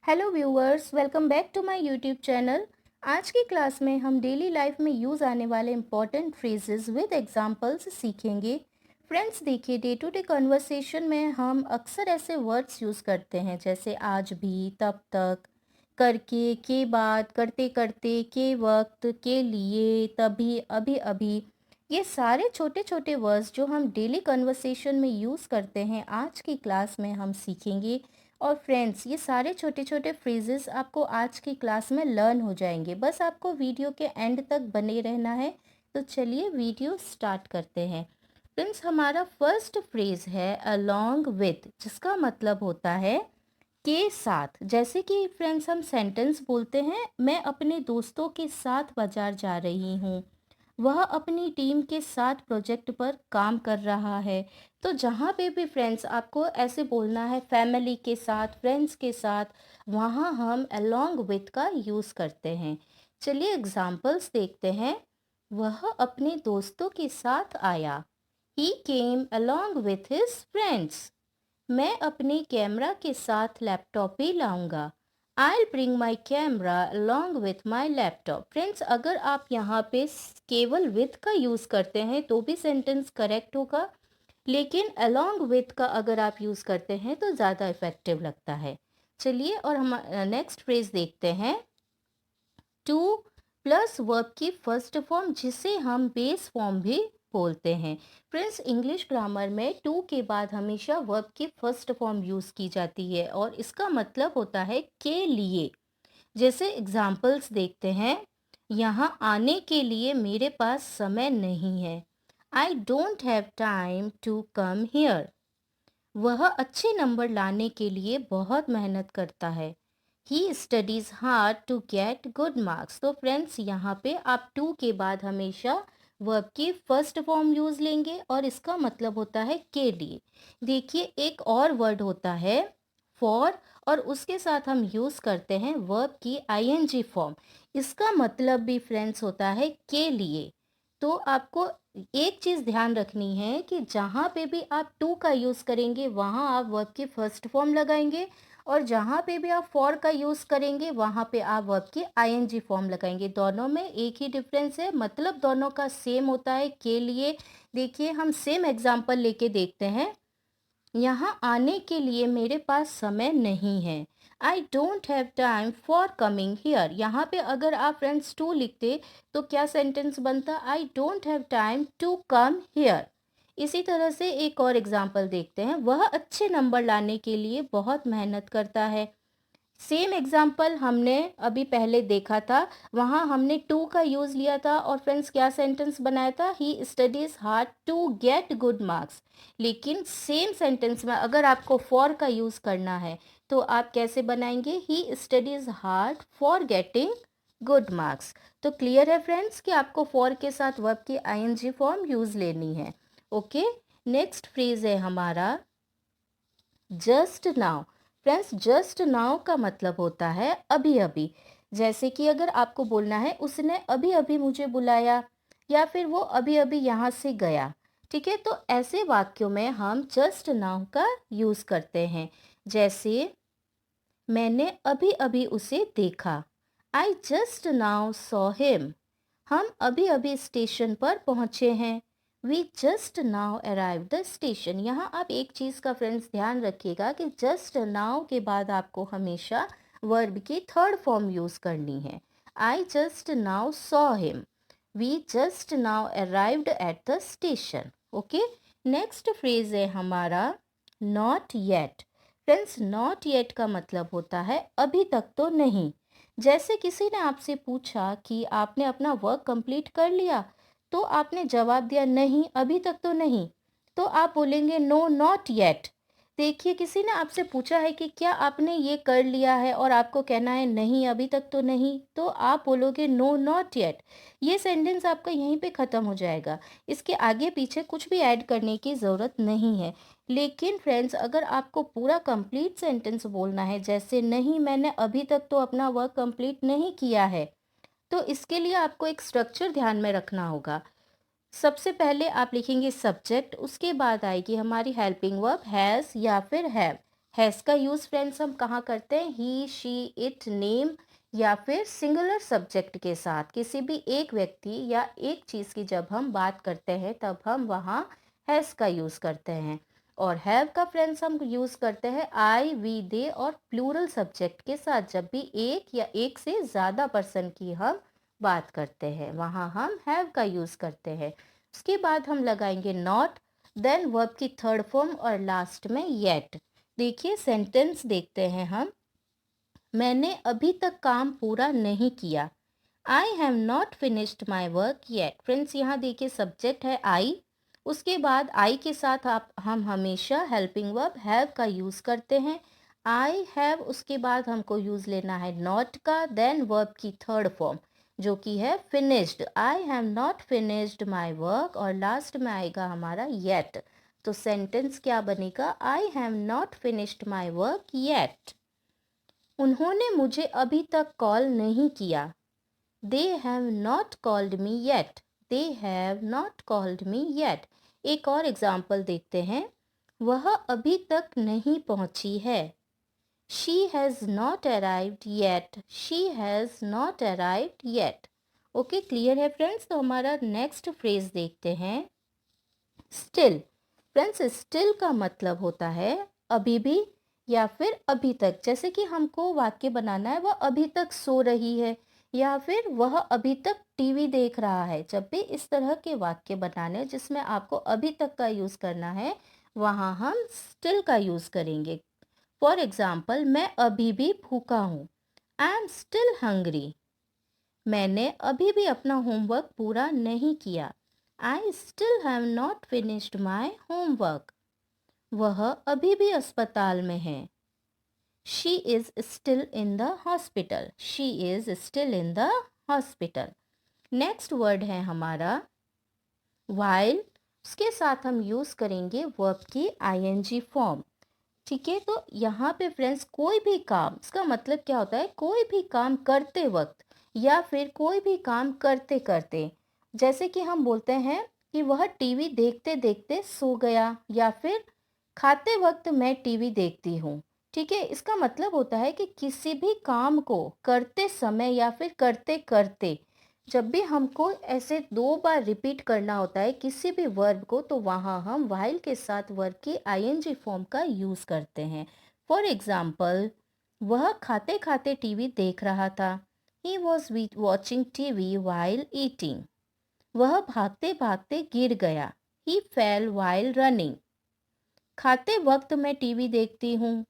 Hello viewers, welcome back to my YouTube channel. आज की class में हम डेली लाइफ में यूज़ आने वाले इम्पॉर्टेंट फ्रेजेस विद एग्जांपल्स सीखेंगे। फ्रेंड्स देखिए, डे टू डे कन्वर्सेशन में हम अक्सर ऐसे वर्ड्स यूज़ करते हैं जैसे आज भी, तब तक, करके, के बाद, करते करते, के वक्त, के लिए, तभी, अभी अभी। ये सारे छोटे छोटे वर्ड्स जो हम डेली कन्वर्सेशन में यूज़ करते हैं आज की क्लास में हम सीखेंगे। और फ्रेंड्स, ये सारे छोटे छोटे फ्रेजेस आपको आज की क्लास में लर्न हो जाएंगे, बस आपको वीडियो के एंड तक बने रहना है। तो चलिए वीडियो स्टार्ट करते हैं। फ्रेंड्स, हमारा फर्स्ट फ्रेज है अलोंग विथ, जिसका मतलब होता है के साथ। जैसे कि फ्रेंड्स हम सेंटेंस बोलते हैं, मैं अपने दोस्तों के साथ बाजार जा रही हूँ, वह अपनी टीम के साथ प्रोजेक्ट पर काम कर रहा है। तो जहाँ पे भी फ्रेंड्स आपको ऐसे बोलना है फैमिली के साथ, फ्रेंड्स के साथ, वहाँ हम अलोंग विथ का यूज़ करते हैं। चलिए एग्जांपल्स देखते हैं। वह अपने दोस्तों के साथ आया, he came along with his friends. मैं अपने कैमरा के साथ लैपटॉप भी लाऊंगा, I bring my camera along with my laptop. Friends, अगर आप यहाँ पे केवल विथ का यूज़ करते हैं तो भी सेंटेंस करेक्ट होगा, लेकिन अलॉन्ग विथ का अगर आप यूज़ करते हैं तो ज़्यादा इफेक्टिव लगता है। चलिए और हम नेक्स्ट फ्रेज देखते हैं। टू प्लस वर्ब की फर्स्ट फॉर्म, जिसे हम बेस फॉर्म भी बोलते हैं। फ्रेंड्स, इंग्लिश ग्रामर में टू के बाद हमेशा वर्ब की फर्स्ट फॉर्म यूज़ की जाती है और इसका मतलब होता है के लिए। जैसे एग्जाम्पल्स देखते हैं। यहाँ आने के लिए मेरे पास समय नहीं है, I don't have time to come here. वह अच्छे नंबर लाने के लिए बहुत मेहनत करता है, he studies hard to get good marks. तो फ्रेंड्स, यहाँ पे आप टू के बाद हमेशा वर्ब की फर्स्ट फॉर्म यूज लेंगे और इसका मतलब होता है के लिए। देखिए, एक और वर्ड होता है फॉर, और उसके साथ हम यूज करते हैं वर्ब की आईएनजी फॉर्म। इसका मतलब भी फ्रेंड्स होता है के लिए। तो आपको एक चीज़ ध्यान रखनी है कि जहाँ पे भी आप टू का यूज़ करेंगे वहाँ आप वर्ब की फर्स्ट फॉर्म लगाएंगे, और जहाँ पे भी आप फॉर का यूज़ करेंगे वहाँ पे आप वर्ब की आईएनजी फॉर्म लगाएंगे। दोनों में एक ही डिफरेंस है, मतलब दोनों का सेम होता है के लिए। देखिए, हम सेम एग्जांपल लेके देखते हैं। यहाँ आने के लिए मेरे पास समय नहीं है, I don't have time for coming here. यहाँ पे अगर आप फ्रेंड्स टू लिखते तो क्या सेंटेंस बनता, I don't have time to come here. इसी तरह से एक और एग्जांपल देखते हैं। वह अच्छे नंबर लाने के लिए बहुत मेहनत करता है। सेम एग्जाम्पल हमने अभी पहले देखा था, वहाँ हमने टू का यूज़ लिया था और फ्रेंड्स क्या सेंटेंस बनाया था, he studies hard to get good marks. लेकिन सेम सेंटेंस में अगर आपको फॉर का यूज़ करना है तो आप कैसे बनाएंगे, ही studies hard for getting good marks. तो क्लियर है फ्रेंड्स कि आपको फॉर के साथ वर्ब की आईएनजी फॉर्म यूज़ लेनी है। ओके, नेक्स्ट फ्रेज है हमारा just now. Friends, just now का मतलब होता है अभी अभी। जैसे कि अगर आपको बोलना है उसने अभी अभी मुझे बुलाया, या फिर वो अभी अभी यहाँ से गया। ठीक है, तो ऐसे वाक्यों में हम जस्ट नाउ का यूज़ करते हैं। जैसे मैंने अभी अभी उसे देखा, I just now saw him. हम अभी अभी स्टेशन पर पहुंचे हैं, we just now arrive the station. यहाँ आप एक चीज़ का फ्रेंड्स ध्यान रखिएगा कि जस्ट नाउ के बाद आपको हमेशा वर्ब की थर्ड फॉर्म यूज़ करनी है। I just now saw him, we just now arrived at the station. Okay, next phrase है हमारा not yet. Friends, not yet का मतलब होता है अभी तक तो नहीं। जैसे किसी ने आपसे पूछा कि आपने अपना वर्क कंप्लीट कर लिया, तो आपने जवाब दिया नहीं, अभी तक तो नहीं। तो आप बोलेंगे नो नॉट येट। देखिए, किसी ने आपसे पूछा है कि क्या आपने ये कर लिया है और आपको कहना है नहीं, अभी तक तो नहीं, तो आप बोलोगे नो नॉट येट। ये सेंटेंस आपका यहीं पे ख़त्म हो जाएगा। इसके आगे पीछे कुछ भी ऐड करने की ज़रूरत नहीं है। लेकिन फ्रेंड्स, अगर आपको पूरा कंप्लीट सेंटेंस बोलना है, जैसे नहीं, मैंने अभी तक तो अपना वर्क कंप्लीट नहीं किया है, तो इसके लिए आपको एक स्ट्रक्चर ध्यान में रखना होगा। सबसे पहले आप लिखेंगे सब्जेक्ट, उसके बाद आएगी हमारी हेल्पिंग वर्ब हैज़ या फिर हैव। हैज़ का यूज़ फ्रेंड्स हम कहाँ करते हैं? ही, शी, इट, नेम या फिर सिंगुलर सब्जेक्ट के साथ किसी भी एक व्यक्ति या एक चीज़ की जब हम बात करते हैं तब हम वहाँ हैज़ का यूज़ करते हैं। और हैव का फ्रेंड्स हम यूज़ करते हैं आई, वी, दे और प्लूरल सब्जेक्ट के साथ जब भी एक या एक से ज़्यादा पर्सन की हम बात करते हैं, वहाँ हम हैव का यूज़ करते हैं। उसके बाद हम लगाएंगे नॉट, देन वर्ब की थर्ड फॉर्म और लास्ट में येट। देखिए सेंटेंस देखते हैं हम। मैंने अभी तक काम पूरा नहीं किया। I have not finished my work yet. Friends यहाँ देखिए सब्जेक्ट है आई, उसके बाद आई के साथ हम हमेशा हेल्पिंग वर्ब हैव का यूज़ करते हैं। आई हैव, उसके बाद हमको यूज़ लेना है नॉट का, देन वर्ब की थर्ड फॉर्म जो कि है finished. I have not finished my work और लास्ट में आएगा हमारा येट। तो सेंटेंस क्या बनेगा? I have not finished my work yet. उन्होंने मुझे अभी तक कॉल नहीं किया। They have not called me yet. They have not called me yet. एक और एग्जाम्पल देखते हैं। वह अभी तक नहीं पहुंची है। She has not arrived yet. She has not arrived yet. Okay, clear है फ्रेंड्स? तो हमारा नेक्स्ट फ्रेज देखते हैं। स्टिल। फ्रेंड्स स्टिल का मतलब होता है अभी भी या फिर अभी तक। जैसे कि हमको वाक्य बनाना है, वह अभी तक सो रही है या फिर वह अभी तक टीवी देख रहा है। जब भी इस तरह के वाक्य बनाने जिसमें आपको अभी तक का यूज़ करना है, वहाँ हम स्टिल का यूज़ करेंगे। फॉर एग्जाम्पल, मैं अभी भी भूखा हूँ। I am still hungry. मैंने अभी भी अपना होमवर्क पूरा नहीं किया। I still have not finished my homework. वह अभी भी अस्पताल में है। She is still in the hospital. She is still in the hospital. Next word है हमारा वाइल। उसके साथ हम यूज करेंगे वर्ब की आईएनजी फॉर्म। ठीक है, तो यहाँ पे फ्रेंड्स कोई भी काम, इसका मतलब क्या होता है? कोई भी काम करते वक्त या फिर कोई भी काम करते करते। जैसे कि हम बोलते हैं कि वह टीवी देखते देखते सो गया या फिर खाते वक्त मैं टीवी देखती हूँ। ठीक है, इसका मतलब होता है कि किसी भी काम को करते समय या फिर करते करते जब भी हमको ऐसे दो बार रिपीट करना होता है किसी भी वर्ब को, तो वहाँ हम व्हाइल के साथ वर्ब की आईएनजी फॉर्म का यूज़ करते हैं। फॉर एग्जाम्पल, वह खाते खाते टीवी देख रहा था। He was watching TV while eating. वह भागते भागते गिर गया। ही फेल वाइल रनिंग। खाते वक्त मैं टीवी देखती हूँ।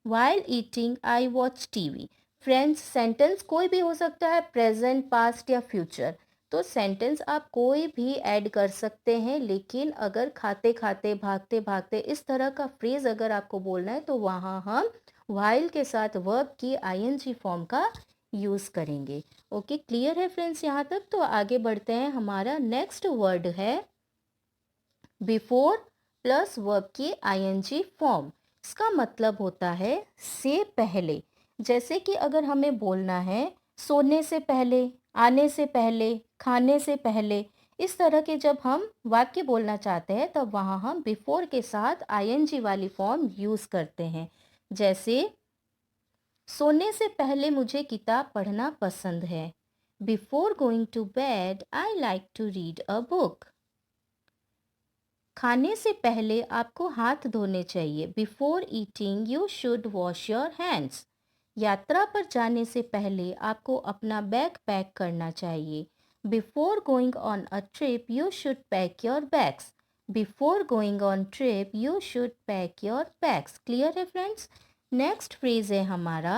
While eating I watch TV. Friends sentence कोई भी हो सकता है, प्रेजेंट, पास्ट या फ्यूचर। तो सेंटेंस आप कोई भी ऐड कर सकते हैं, लेकिन अगर खाते खाते, भागते भागते इस तरह का फ्रेज अगर आपको बोलना है तो वहाँ हम वाइल के साथ वर्ब की आईएनजी फॉर्म का यूज़ करेंगे। ओके, क्लियर है फ्रेंड्स यहाँ तक? तो आगे बढ़ते हैं। हमारा नेक्स्ट वर्ड है बिफोर प्लस वर्ब की आईएनजी फॉर्म। इसका मतलब होता है से पहले। जैसे कि अगर हमें बोलना है सोने से पहले, आने से पहले, खाने से पहले, इस तरह के जब हम वाक्य बोलना चाहते हैं तब वहाँ हम बिफोर के साथ आईएनजी वाली फॉर्म यूज़ करते हैं। जैसे सोने से पहले मुझे किताब पढ़ना पसंद है। Before going to bed I like to read a book. खाने से पहले आपको हाथ धोने चाहिए। Before eating you should wash your hands. यात्रा पर जाने से पहले आपको अपना बैग पैक करना चाहिए। Before going on a trip you should pack your bags. Before going on trip you should pack your bags. Clear है फ्रेंड्स? नेक्स्ट फ्रेज है हमारा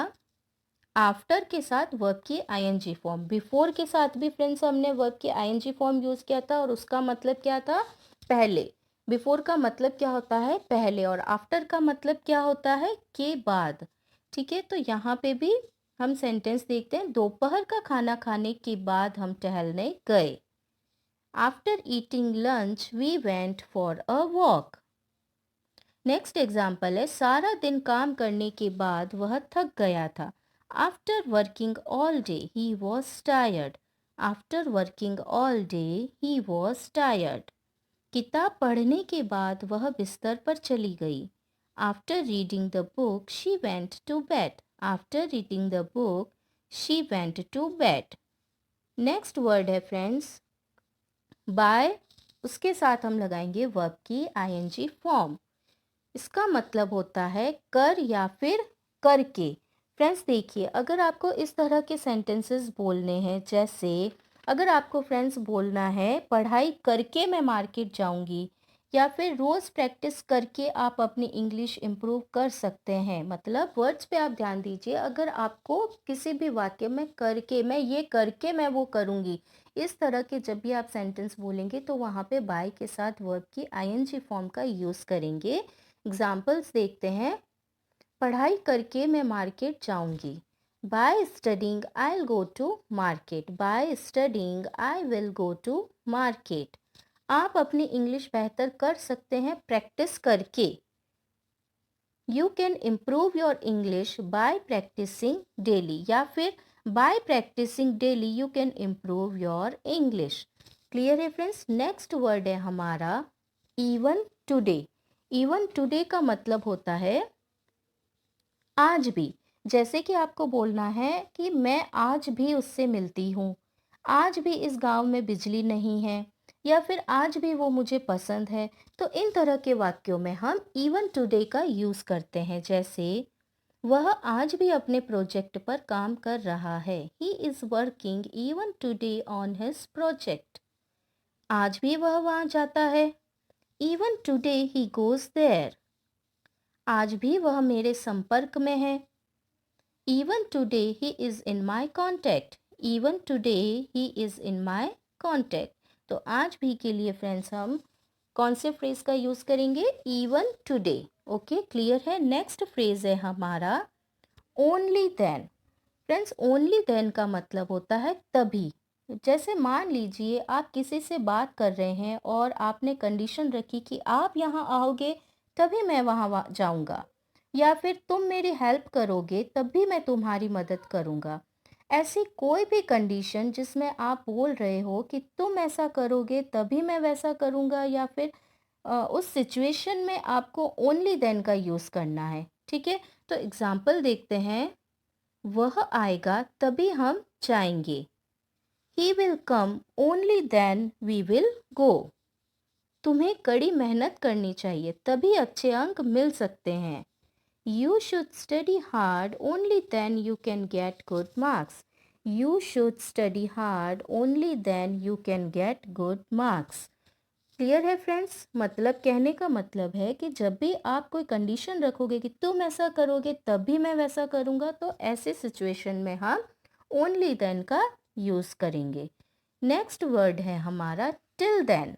आफ्टर के साथ वर्ब की आईएनजी फॉर्म। बिफोर के साथ भी फ्रेंड्स हमने वर्ब की आईएनजी फॉर्म यूज़ किया था और उसका मतलब क्या था? पहले। बिफोर का मतलब क्या होता है? पहले। और आफ्टर का मतलब क्या होता है? के बाद। ठीक है, तो यहाँ पे भी हम सेंटेंस देखते हैं। दोपहर का खाना खाने के बाद हम टहलने गए। After eating lunch we went for a walk. Next example है सारा दिन काम करने के बाद वह थक गया था। After working all day he was tired. After working all day he was tired. किताब पढ़ने के बाद वह बिस्तर पर चली गई। After reading the book, she went to bed. After reading the book, she went to bed. Next word है फ्रेंड्स बाय, उसके साथ हम लगाएंगे वर्ब की आईएनजी फॉर्म। इसका मतलब होता है कर या फिर करके। फ्रेंड्स देखिए, अगर आपको इस तरह के सेंटेंसेस बोलने हैं, जैसे अगर आपको फ्रेंड्स बोलना है पढ़ाई करके मैं मार्केट जाऊंगी, या फिर रोज़ प्रैक्टिस करके आप अपनी इंग्लिश इम्प्रूव कर सकते हैं। मतलब वर्ड्स पे आप ध्यान दीजिए। अगर आपको किसी भी वाक्य में करके, मैं ये करके मैं वो करूँगी, इस तरह के जब भी आप सेंटेंस बोलेंगे तो वहाँ पे बाय के साथ वर्ब की आईएनजी फॉर्म का यूज़ करेंगे। एग्जाम्पल्स देखते हैं। पढ़ाई करके मैं मार्केट जाऊंगी। By studying I will go to market. By studying I will go to market. आप अपनी इंग्लिश बेहतर कर सकते हैं प्रैक्टिस करके। You can improve your English by practising daily, या फिर by practising daily you can improve your English. Clear है फ्रेंड्स। नेक्स्ट वर्ड है हमारा इवन टुडे। इवन टुडे का मतलब होता है आज भी। जैसे कि आपको बोलना है कि मैं आज भी उससे मिलती हूँ, आज भी इस गांव में बिजली नहीं है, या फिर आज भी वो मुझे पसंद है। तो इन तरह के वाक्यों में हम इवन टुडे का यूज़ करते हैं। जैसे वह आज भी अपने प्रोजेक्ट पर काम कर रहा है। He is working even today on his project. आज भी वह वहाँ जाता है। Even today he goes there. आज भी वह मेरे संपर्क में है। Even today he is in my contact. Even today he is in my contact. तो आज भी के लिए फ्रेंड्स हम कौन से फ्रेज का यूज़ करेंगे? Even today. ओके, क्लियर है। नेक्स्ट फ्रेज है हमारा only then. Friends only then का मतलब होता है तभी। जैसे मान लीजिए आप किसी से बात कर रहे हैं और आपने कंडीशन रखी कि आप यहाँ आओगे तभी मैं वहाँ जाऊँगा, या फिर तुम मेरी हेल्प करोगे तभी मैं तुम्हारी मदद करूँगा। ऐसी कोई भी कंडीशन जिसमें आप बोल रहे हो कि तुम ऐसा करोगे तभी मैं वैसा करूँगा, या फिर उस सिचुएशन में आपको ओनली देन का यूज़ करना है। ठीक है, तो एग्जाम्पल देखते हैं। वह आएगा तभी हम जाएंगे। He will come only then we will go. तुम्हें कड़ी मेहनत करनी चाहिए तभी अच्छे अंक मिल सकते हैं। You should study hard only then you can get good marks. You should study hard only then you can get good marks. Clear है फ्रेंड्स। मतलब कहने का मतलब है कि जब भी आप कोई कंडीशन रखोगे कि तुम ऐसा करोगे तभी मैं वैसा करूँगा, तो ऐसे सिचुएशन में हम ओनली देन का यूज़ करेंगे। नेक्स्ट वर्ड है हमारा टिल देन।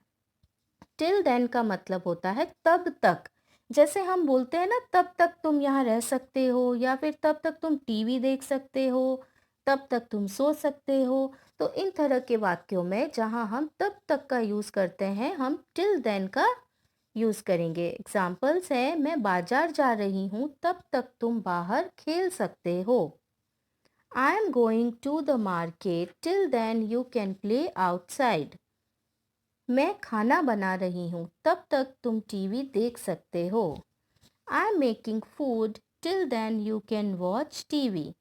टिल देन का मतलब होता है तब तक। जैसे हम बोलते हैं ना, तब तक तुम यहाँ रह सकते हो, या फिर तब तक तुम टीवी देख सकते हो, तब तक तुम सो सकते हो। तो इन तरह के वाक्यों में जहाँ हम तब तक का यूज़ करते हैं, हम टिल देन का यूज़ करेंगे। एग्जाम्पल्स हैं, मैं बाजार जा रही हूँ तब तक तुम बाहर खेल सकते हो। I am going to the market till then you can play outside. मैं खाना बना रही हूँ तब तक तुम टीवी देख सकते हो। I am making food till then you can watch TV.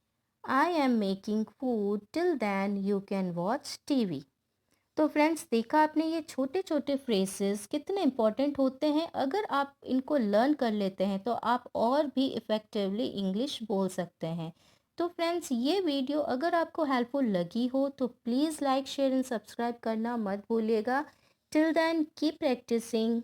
I am making food till then you can watch TV. तो फ्रेंड्स देखा आपने, ये छोटे छोटे फ्रेजेस कितने इंपॉर्टेंट होते हैं। अगर आप इनको लर्न कर लेते हैं तो आप और भी इफ़ेक्टिवली इंग्लिश बोल सकते हैं। तो फ्रेंड्स ये वीडियो अगर आपको हेल्पफुल लगी हो तो please like share and subscribe करना मत भूलिएगा। Till then keep practising.